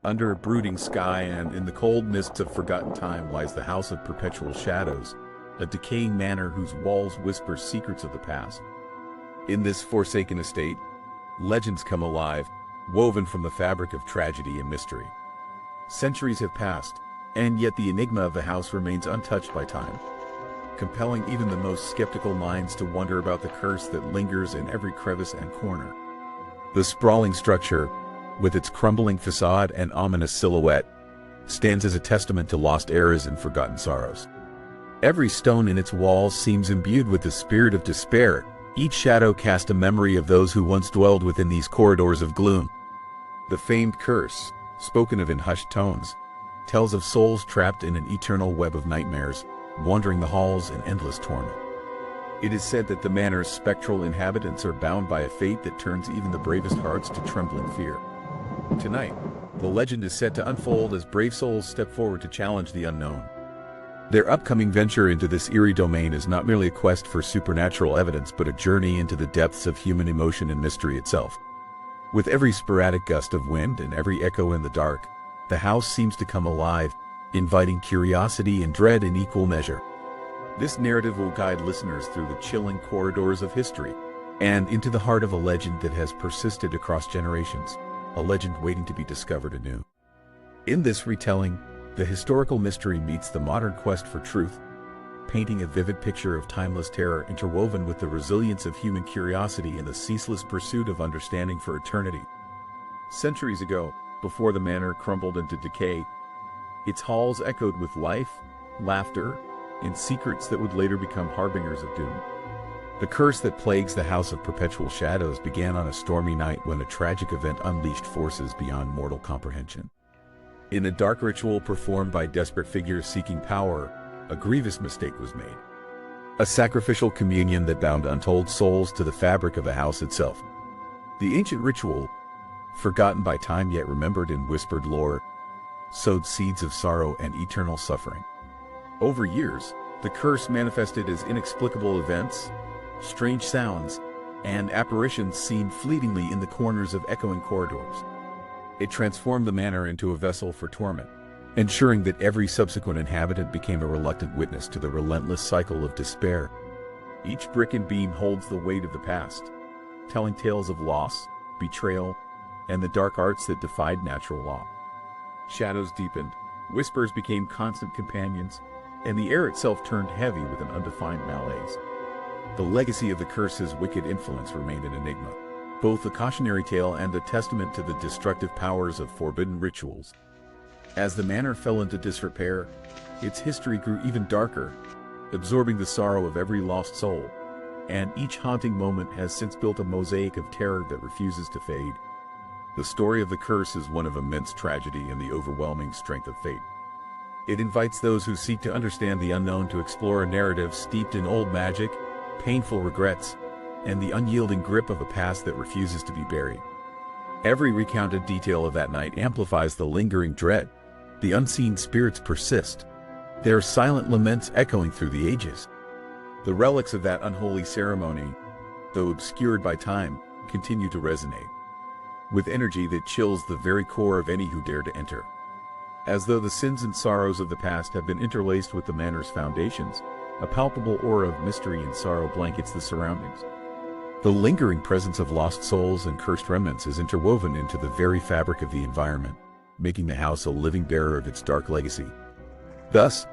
Under a brooding sky and in the cold mists of forgotten time lies the House of Perpetual Shadows, a decaying manor whose walls whisper secrets of the past. In this forsaken estate, legends come alive, woven from the fabric of tragedy and mystery. Centuries have passed, and yet the enigma of the house remains untouched by time, compelling even the most skeptical minds to wonder about the curse that lingers in every crevice and corner. The sprawling structure, with its crumbling facade and ominous silhouette, stands as a testament to lost eras and forgotten sorrows. Every stone in its walls seems imbued with the spirit of despair, each shadow casts a memory of those who once dwelled within these corridors of gloom. The famed curse, spoken of in hushed tones, tells of souls trapped in an eternal web of nightmares, wandering the halls in endless torment. It is said that the manor's spectral inhabitants are bound by a fate that turns even the bravest hearts to trembling fear. Tonight, the legend is set to unfold as brave souls step forward to challenge the unknown. Their upcoming venture into this eerie domain is not merely a quest for supernatural evidence but a journey into the depths of human emotion and mystery itself. With every sporadic gust of wind and every echo in the dark, the house seems to come alive, inviting curiosity and dread in equal measure. This narrative will guide listeners through the chilling corridors of history and into the heart of a legend that has persisted across generations, a legend waiting to be discovered anew. In this retelling, the historical mystery meets the modern quest for truth, painting a vivid picture of timeless terror interwoven with the resilience of human curiosity and the ceaseless pursuit of understanding for eternity. Centuries ago, before the manor crumbled into decay, its halls echoed with life, laughter, and secrets that would later become harbingers of doom. The curse that plagues the House of Perpetual Shadows began on a stormy night when a tragic event unleashed forces beyond mortal comprehension. In a dark ritual performed by desperate figures seeking power, a grievous mistake was made. A sacrificial communion that bound untold souls to the fabric of the house itself. The ancient ritual, forgotten by time yet remembered in whispered lore, sowed seeds of sorrow and eternal suffering. Over years, the curse manifested as inexplicable events, strange sounds, and apparitions seen fleetingly in the corners of echoing corridors. It transformed the manor into a vessel for torment, ensuring that every subsequent inhabitant became a reluctant witness to the relentless cycle of despair. Each brick and beam holds the weight of the past, telling tales of loss, betrayal, and the dark arts that defied natural law. Shadows deepened, whispers became constant companions, and the air itself turned heavy with an undefined malaise. The legacy of the curse's wicked influence remained an enigma, both a cautionary tale and a testament to the destructive powers of forbidden rituals. As the manor fell into disrepair, its history grew even darker, absorbing the sorrow of every lost soul, and each haunting moment has since built a mosaic of terror that refuses to fade. The story of the curse is one of immense tragedy and the overwhelming strength of fate. It invites those who seek to understand the unknown to explore a narrative steeped in old magic, painful regrets, and the unyielding grip of a past that refuses to be buried. Every recounted detail of that night amplifies the lingering dread. The unseen spirits persist, their silent laments echoing through the ages. The relics of that unholy ceremony, though obscured by time, continue to resonate, with energy that chills the very core of any who dare to enter. As though the sins and sorrows of the past have been interlaced with the manor's foundations, a palpable aura of mystery and sorrow blankets the surroundings. The lingering presence of lost souls and cursed remnants is interwoven into the very fabric of the environment, making the house a living bearer of its dark legacy. Thus,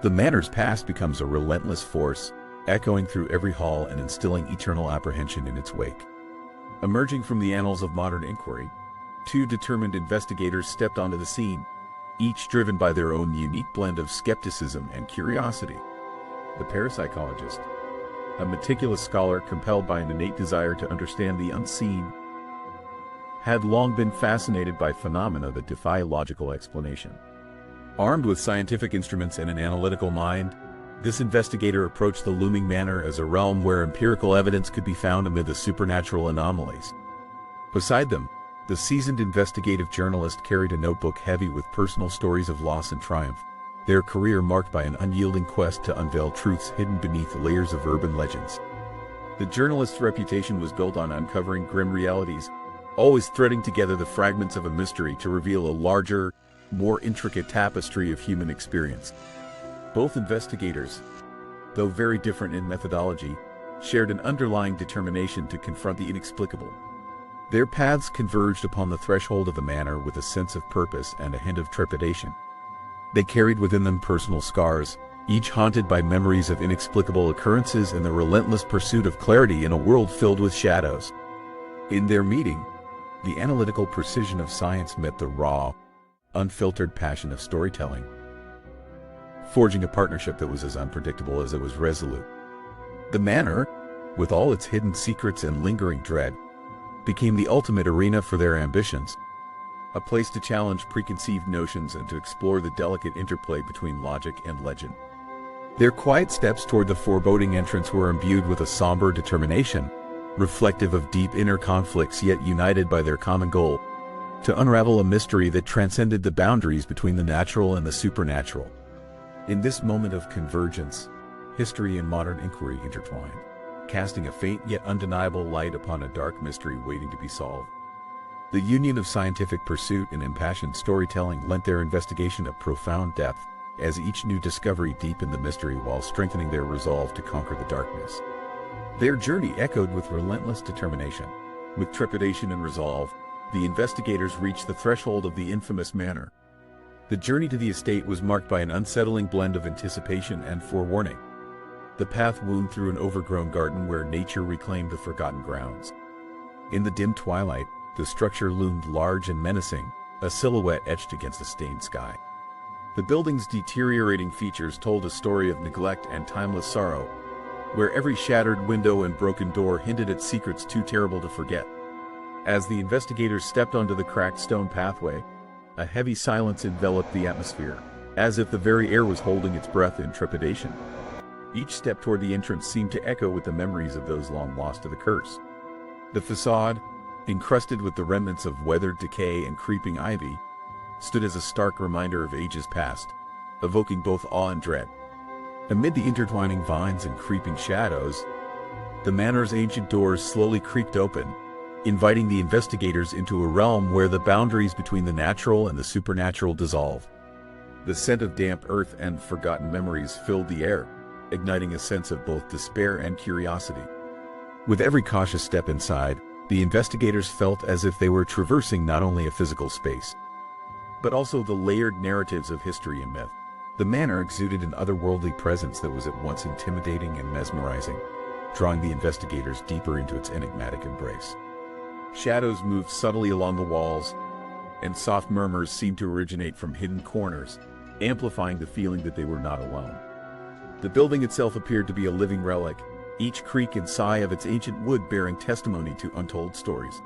the manor's past becomes a relentless force, echoing through every hall and instilling eternal apprehension in its wake. Emerging from the annals of modern inquiry, two determined investigators stepped onto the scene, each driven by their own unique blend of skepticism and curiosity. The parapsychologist, a meticulous scholar compelled by an innate desire to understand the unseen, had long been fascinated by phenomena that defy logical explanation. Armed with scientific instruments and an analytical mind, this investigator approached the looming manor as a realm where empirical evidence could be found amid the supernatural anomalies. Beside them, the seasoned investigative journalist carried a notebook heavy with personal stories of loss and triumph, their career marked by an unyielding quest to unveil truths hidden beneath layers of urban legends. The journalist's reputation was built on uncovering grim realities, always threading together the fragments of a mystery to reveal a larger, more intricate tapestry of human experience. Both investigators, though very different in methodology, shared an underlying determination to confront the inexplicable. Their paths converged upon the threshold of the manor with a sense of purpose and a hint of trepidation. They carried within them personal scars, each haunted by memories of inexplicable occurrences and the relentless pursuit of clarity in a world filled with shadows. In their meeting, the analytical precision of science met the raw, unfiltered passion of storytelling, forging a partnership that was as unpredictable as it was resolute. The manor, with all its hidden secrets and lingering dread, became the ultimate arena for their ambitions, a place to challenge preconceived notions and to explore the delicate interplay between logic and legend. Their quiet steps toward the foreboding entrance were imbued with a somber determination, reflective of deep inner conflicts yet united by their common goal, to unravel a mystery that transcended the boundaries between the natural and the supernatural. In this moment of convergence, history and modern inquiry intertwined, casting a faint yet undeniable light upon a dark mystery waiting to be solved. The union of scientific pursuit and impassioned storytelling lent their investigation a profound depth, as each new discovery deepened the mystery while strengthening their resolve to conquer the darkness. Their journey echoed with relentless determination. With trepidation and resolve, the investigators reached the threshold of the infamous manor. The journey to the estate was marked by an unsettling blend of anticipation and forewarning. The path wound through an overgrown garden where nature reclaimed the forgotten grounds. In the dim twilight, the structure loomed large and menacing, a silhouette etched against a stained sky. The building's deteriorating features told a story of neglect and timeless sorrow, where every shattered window and broken door hinted at secrets too terrible to forget. As the investigators stepped onto the cracked stone pathway, a heavy silence enveloped the atmosphere, as if the very air was holding its breath in trepidation. Each step toward the entrance seemed to echo with the memories of those long lost to the curse. The facade, encrusted with the remnants of weathered decay and creeping ivy, stood as a stark reminder of ages past, evoking both awe and dread. Amid the intertwining vines and creeping shadows, the manor's ancient doors slowly creaked open, inviting the investigators into a realm where the boundaries between the natural and the supernatural dissolved. The scent of damp earth and forgotten memories filled the air, igniting a sense of both despair and curiosity. With every cautious step inside, the investigators felt as if they were traversing not only a physical space, but also the layered narratives of history and myth. The manor exuded an otherworldly presence that was at once intimidating and mesmerizing, drawing the investigators deeper into its enigmatic embrace. Shadows moved subtly along the walls, and soft murmurs seemed to originate from hidden corners, amplifying the feeling that they were not alone. The building itself appeared to be a living relic, each creak and sigh of its ancient wood bearing testimony to untold stories,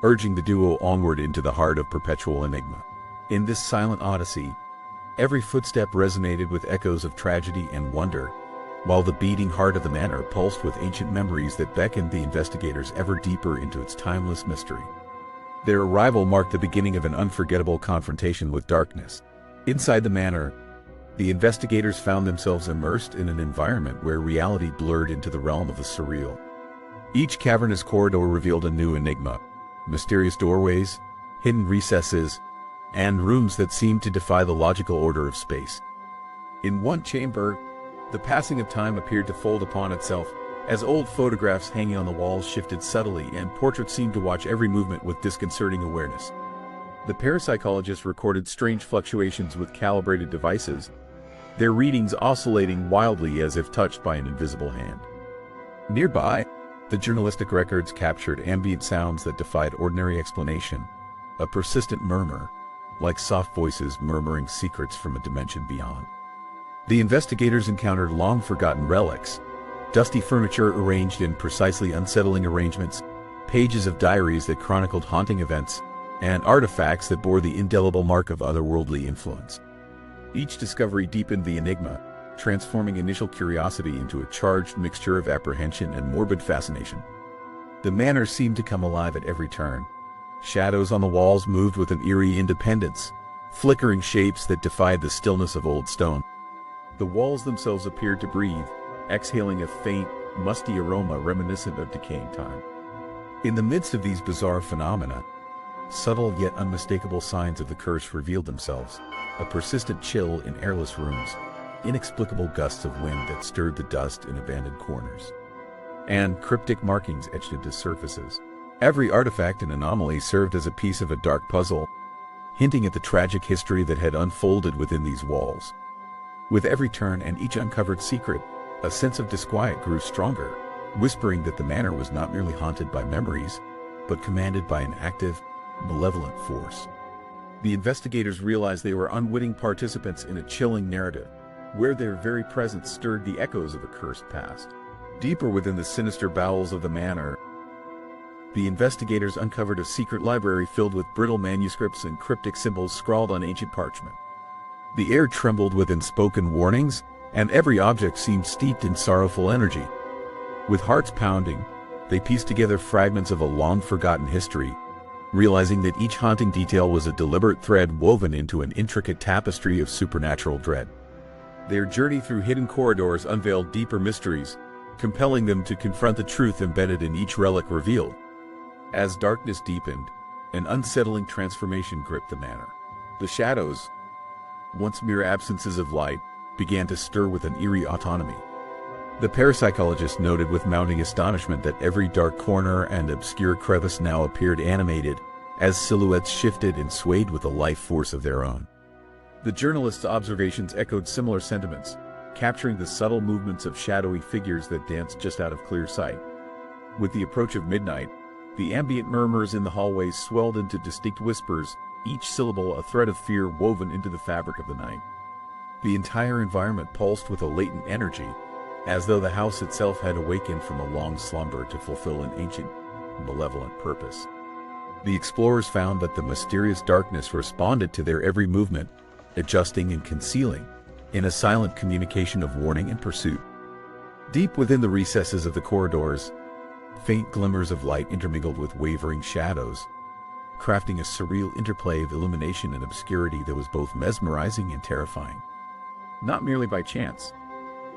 urging the duo onward into the heart of perpetual enigma. In this silent odyssey, every footstep resonated with echoes of tragedy and wonder, while the beating heart of the manor pulsed with ancient memories that beckoned the investigators ever deeper into its timeless mystery. Their arrival marked the beginning of an unforgettable confrontation with darkness. Inside the manor, the investigators found themselves immersed in an environment where reality blurred into the realm of the surreal. Each cavernous corridor revealed a new enigma, mysterious doorways, hidden recesses, and rooms that seemed to defy the logical order of space. In one chamber, the passing of time appeared to fold upon itself, as old photographs hanging on the walls shifted subtly and portraits seemed to watch every movement with disconcerting awareness. The parapsychologist recorded strange fluctuations with calibrated devices, their readings oscillating wildly as if touched by an invisible hand. Nearby, the journalistic records captured ambient sounds that defied ordinary explanation, a persistent murmur, like soft voices murmuring secrets from a dimension beyond. The investigators encountered long-forgotten relics, dusty furniture arranged in precisely unsettling arrangements, pages of diaries that chronicled haunting events, and artifacts that bore the indelible mark of otherworldly influence. Each discovery deepened the enigma, transforming initial curiosity into a charged mixture of apprehension and morbid fascination. The manor seemed to come alive at every turn. Shadows on the walls moved with an eerie independence, flickering shapes that defied the stillness of old stone. The walls themselves appeared to breathe, exhaling a faint, musty aroma reminiscent of decaying time. In the midst of these bizarre phenomena, subtle yet unmistakable signs of the curse revealed themselves: a persistent chill in airless rooms, inexplicable gusts of wind that stirred the dust in abandoned corners, and cryptic markings etched into surfaces. Every artifact and anomaly served as a piece of a dark puzzle, hinting at the tragic history that had unfolded within these walls. With every turn and each uncovered secret, a sense of disquiet grew stronger, whispering that the manor was not merely haunted by memories, but commanded by an active, malevolent force. The investigators realized they were unwitting participants in a chilling narrative, where their very presence stirred the echoes of a cursed past. Deeper within the sinister bowels of the manor, the investigators uncovered a secret library filled with brittle manuscripts and cryptic symbols scrawled on ancient parchment. The air trembled with unspoken warnings, and every object seemed steeped in sorrowful energy. With hearts pounding, they pieced together fragments of a long-forgotten history, realizing that each haunting detail was a deliberate thread woven into an intricate tapestry of supernatural dread. Their journey through hidden corridors unveiled deeper mysteries, compelling them to confront the truth embedded in each relic revealed. As darkness deepened, an unsettling transformation gripped the manor. The shadows, once mere absences of light, began to stir with an eerie autonomy. The parapsychologist noted with mounting astonishment that every dark corner and obscure crevice now appeared animated, as silhouettes shifted and swayed with a life force of their own. The journalist's observations echoed similar sentiments, capturing the subtle movements of shadowy figures that danced just out of clear sight. With the approach of midnight, the ambient murmurs in the hallways swelled into distinct whispers, each syllable a thread of fear woven into the fabric of the night. The entire environment pulsed with a latent energy, as though the house itself had awakened from a long slumber to fulfill an ancient, malevolent purpose. The explorers found that the mysterious darkness responded to their every movement, adjusting and concealing, in a silent communication of warning and pursuit. Deep within the recesses of the corridors, faint glimmers of light intermingled with wavering shadows, crafting a surreal interplay of illumination and obscurity that was both mesmerizing and terrifying. Not merely by chance,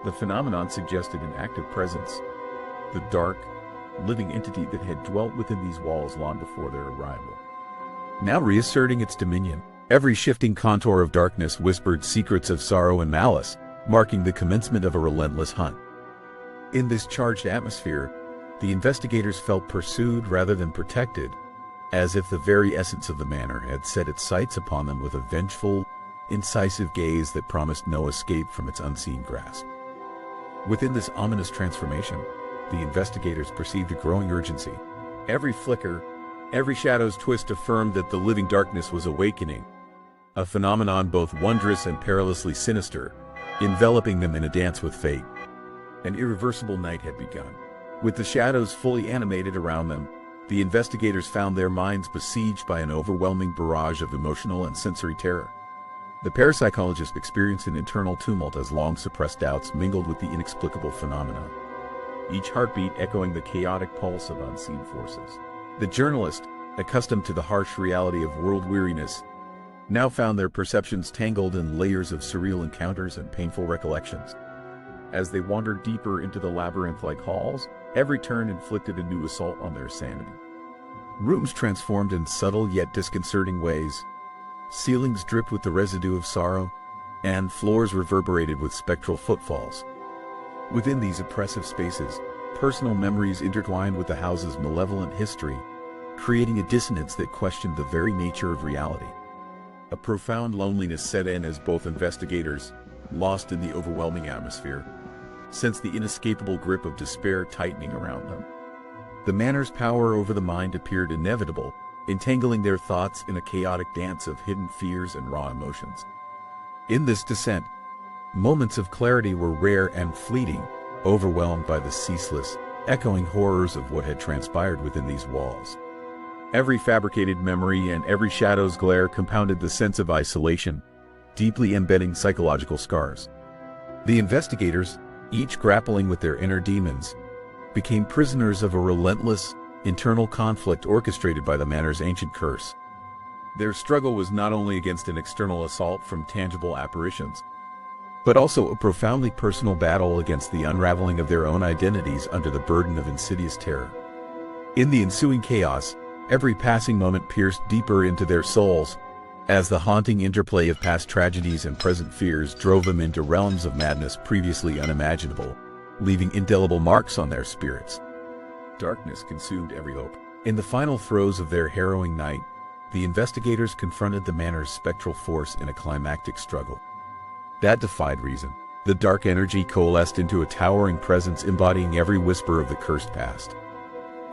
the phenomenon suggested an active presence, the dark, living entity that had dwelt within these walls long before their arrival. Now reasserting its dominion, every shifting contour of darkness whispered secrets of sorrow and malice, marking the commencement of a relentless hunt. In this charged atmosphere, the investigators felt pursued rather than protected, as if the very essence of the manor had set its sights upon them with a vengeful, incisive gaze that promised no escape from its unseen grasp. Within this ominous transformation, the investigators perceived a growing urgency. Every flicker, every shadow's twist affirmed that the living darkness was awakening, a phenomenon both wondrous and perilously sinister, enveloping them in a dance with fate. An irreversible night had begun. With the shadows fully animated around them, the investigators found their minds besieged by an overwhelming barrage of emotional and sensory terror. The parapsychologist experienced an internal tumult as long-suppressed doubts mingled with the inexplicable phenomena, each heartbeat echoing the chaotic pulse of unseen forces. The journalist, accustomed to the harsh reality of world weariness, now found their perceptions tangled in layers of surreal encounters and painful recollections. As they wandered deeper into the labyrinth-like halls, every turn inflicted a new assault on their sanity. Rooms transformed in subtle yet disconcerting ways, ceilings dripped with the residue of sorrow, and floors reverberated with spectral footfalls. Within these oppressive spaces, personal memories intertwined with the house's malevolent history, creating a dissonance that questioned the very nature of reality. A profound loneliness set in as both investigators, lost in the overwhelming atmosphere, sensed the inescapable grip of despair tightening around them. The manor's power over the mind appeared inevitable, entangling their thoughts in a chaotic dance of hidden fears and raw emotions. In this descent, moments of clarity were rare and fleeting, overwhelmed by the ceaseless, echoing horrors of what had transpired within these walls. Every fabricated memory and every shadow's glare compounded the sense of isolation, deeply embedding psychological scars. The investigators, each grappling with their inner demons, became prisoners of a relentless, internal conflict orchestrated by the manor's ancient curse. Their struggle was not only against an external assault from tangible apparitions, but also a profoundly personal battle against the unraveling of their own identities under the burden of insidious terror. In the ensuing chaos, every passing moment pierced deeper into their souls, as the haunting interplay of past tragedies and present fears drove them into realms of madness previously unimaginable, leaving indelible marks on their spirits. Darkness consumed every hope. In the final throes of their harrowing night, the investigators confronted the Manor's spectral force in a climactic struggle that defied reason. The dark energy coalesced into a towering presence embodying every whisper of the cursed past.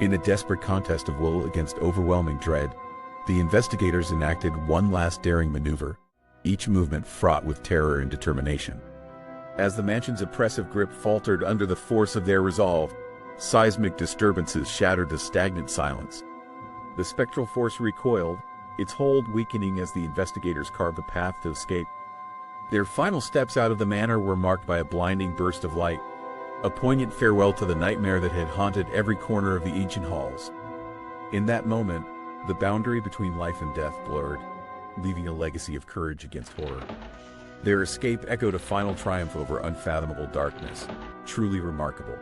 In a desperate contest of will against overwhelming dread, the investigators enacted one last daring maneuver, each movement fraught with terror and determination. As the mansion's oppressive grip faltered under the force of their resolve, seismic disturbances shattered the stagnant silence. The spectral force recoiled, its hold weakening as the investigators carved a path to escape. Their final steps out of the manor were marked by a blinding burst of light, a poignant farewell to the nightmare that had haunted every corner of the ancient halls. In that moment, the boundary between life and death blurred, leaving a legacy of courage against horror. Their escape echoed a final triumph over unfathomable darkness, truly remarkable.